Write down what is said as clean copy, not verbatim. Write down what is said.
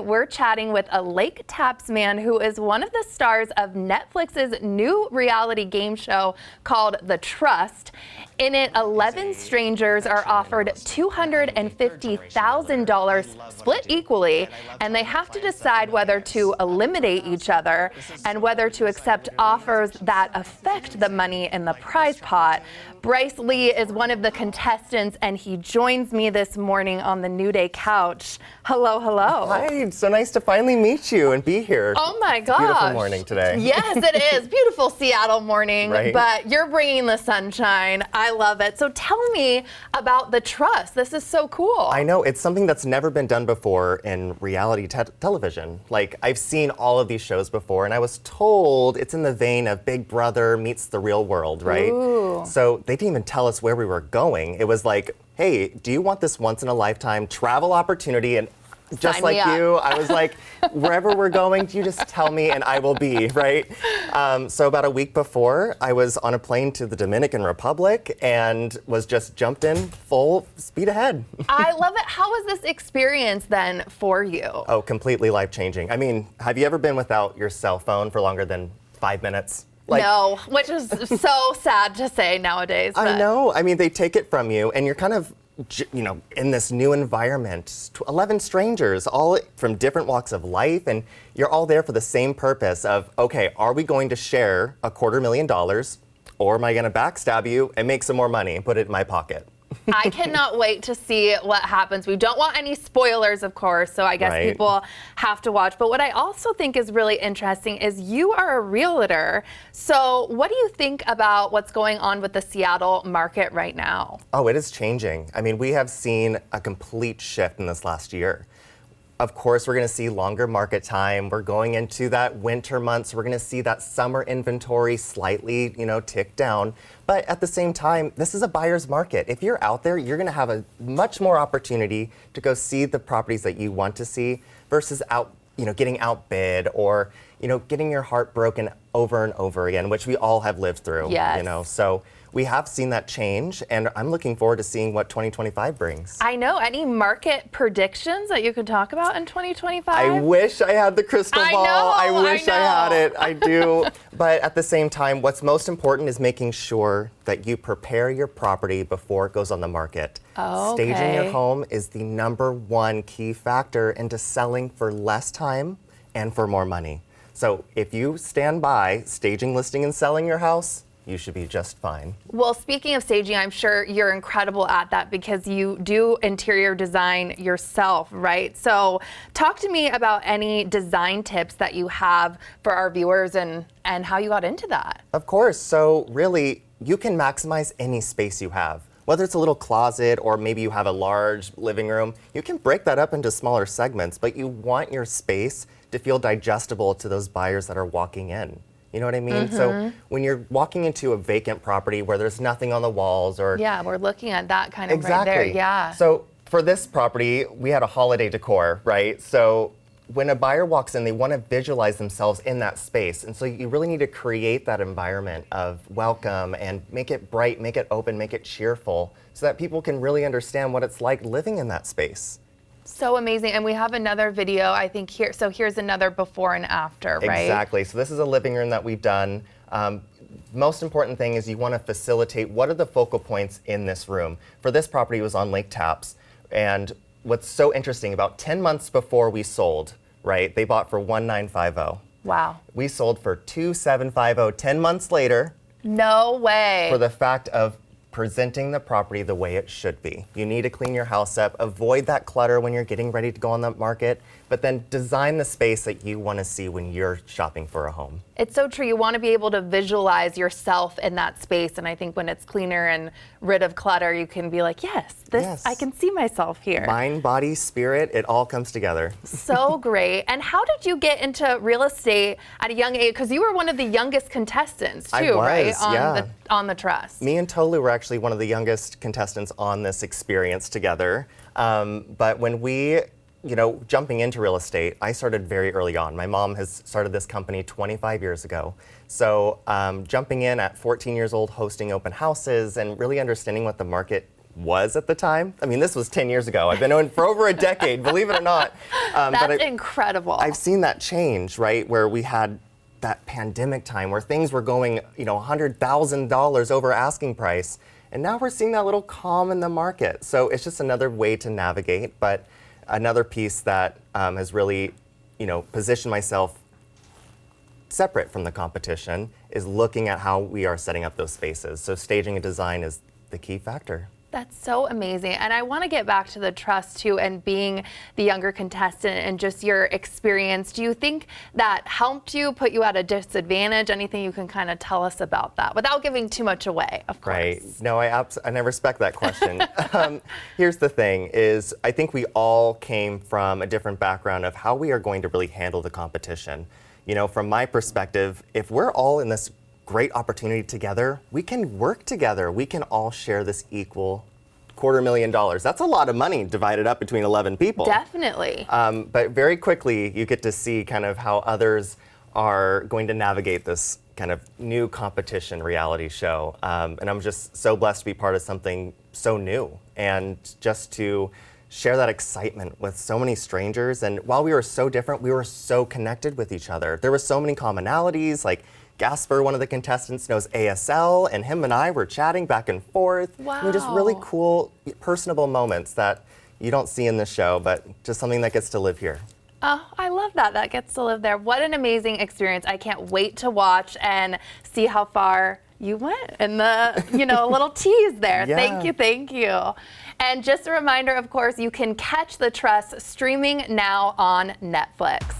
we're chatting with a Lake Tapps man who is one of the stars of Netflix's new reality game show called The Trust. In it, 11 strangers are offered $250,000 split equally, and they have to decide whether to eliminate each other and whether to accept offers that affect the money in the prize pot. Bryce Lee is one of the contestants, and he joins me this morning on the New Day couch. Hello, hello. Hi, it's so nice to finally meet you and be here. Oh my gosh. Beautiful morning today. Yes, it is. Beautiful Seattle morning, right? But you're bringing the sunshine. I love it. So tell me about The Trust. This is so cool. I know, it's something that's never been done before in reality television. Like, I've seen all of these shows before, and I was told it's in the vein of Big Brother meets the real world, right? Ooh. So they didn't even tell us where we were going. It was like, hey, do you want this once in a lifetime travel opportunity? And just like you, I was like, wherever we're going, you just tell me and I will be, right? So about a week before, I was on a plane to the Dominican Republic and was just jumped in full speed ahead. I love it. How was this experience then for you? Oh, completely life-changing. I mean, have you ever been without your cell phone for longer than 5 minutes? Like, no, which is so sad to say nowadays. But. I know. I mean, they take it from you and you're kind of, you know, in this new environment, 11 strangers, all from different walks of life, and you're all there for the same purpose of, okay, are we going to share $250,000, or am I going to backstab you and make some more money and put it in my pocket? I cannot wait to see what happens. We don't want any spoilers, of course, so I guess people have to watch. But what I also think is really interesting is you are a realtor. So what do you think about what's going on with the Seattle market right now? Oh, it is changing. I mean, we have seen a complete shift in this last year. Of course, we're going to see longer market time. We're going into that winter months. We're going to see that summer inventory slightly, tick down. But at the same time, this is a buyer's market. If you're out there, you're going to have a much more opportunity to go see the properties that you want to see versus getting outbid or, getting your heart broken over and over again, which we all have lived through. Yes. So we have seen that change, and I'm looking forward to seeing what 2025 brings. I know. Any market predictions that you could talk about in 2025? I wish I had the crystal ball. I wish I had it. I do. But at the same time, what's most important is making sure that you prepare your property before it goes on the market. Oh, okay. Staging your home is the #1 key factor into selling for less time and for more money. So if you stand by staging, listing, and selling your house, you should be just fine. Well, speaking of staging, I'm sure you're incredible at that because you do interior design yourself, right? So talk to me about any design tips that you have for our viewers and how you got into that. Of course. So really, you can maximize any space you have. Whether it's a little closet or maybe you have a large living room, you can break that up into smaller segments, but you want your space to feel digestible to those buyers that are walking in. You know what I mean? So when you're walking into a vacant property where there's nothing on the walls or... Yeah, we're looking at that kind of exactly. right there, yeah. So for this property, we had a holiday decor, right? So when a buyer walks in, they want to visualize themselves in that space. And so you really need to create that environment of welcome and make it bright, make it open, make it cheerful so that people can really understand what it's like living in that space. So amazing. And we have another video, I think, here. So here's another before and after, right? Exactly. So this is a living room that we've done. Most important thing is you want to facilitate what are the focal points in this room. For this property, it was on Lake Tapps. And what's so interesting, about 10 months before we sold, right, they bought for $1,950. Wow. We sold for $2,750 10 months later. No way. For the fact of presenting the property the way it should be. You need to clean your house up, avoid that clutter when you're getting ready to go on the market, but then design the space that you want to see when you're shopping for a home. It's so true. You want to be able to visualize yourself in that space, and I think when it's cleaner and rid of clutter, you can be like, yes, I can see myself here. Mind, body, spirit, it all comes together. So great. And how did you get into real estate at a young age? Because you were one of the youngest contestants too, right? On the Trust. Me and Tolu were actually one of the youngest contestants on this experience together. But when we, jumping into real estate, I started very early on. My mom has started this company 25 years ago. So jumping in at 14 years old, hosting open houses and really understanding what the market was at the time. I mean, this was 10 years ago. I've been owning for over a decade, believe it or not. That's incredible. I've seen that change, right? Where we had that pandemic time where things were going, $100,000 over asking price. And now we're seeing that little calm in the market. So it's just another way to navigate, but another piece that has really, positioned myself separate from the competition is looking at how we are setting up those spaces. So staging and design is the key factor. That's so amazing. And I want to get back to the trust too, and being the younger contestant and just your experience. Do you think that helped you, put you at a disadvantage? Anything you can kind of tell us about that without giving too much away, of course. Right. No, I respect that question. Here's the thing is I think we all came from a different background of how we are going to really handle the competition. From my perspective, if we're all in this great opportunity together, we can work together. We can all share this equal $250,000. That's a lot of money divided up between 11 people. Definitely. But very quickly, you get to see kind of how others are going to navigate this kind of new competition reality show. And I'm just so blessed to be part of something so new and just to share that excitement with so many strangers. And while we were so different, we were so connected with each other. There were so many commonalities, like Gasper, one of the contestants, knows ASL, and him and I were chatting back and forth. Wow. I mean, just really cool, personable moments that you don't see in this show, but just something that gets to live here. Oh, I love that. That gets to live there. What an amazing experience. I can't wait to watch and see how far you went in the, a little tease there. Yeah. Thank you. And just a reminder, of course, you can catch The Trust streaming now on Netflix.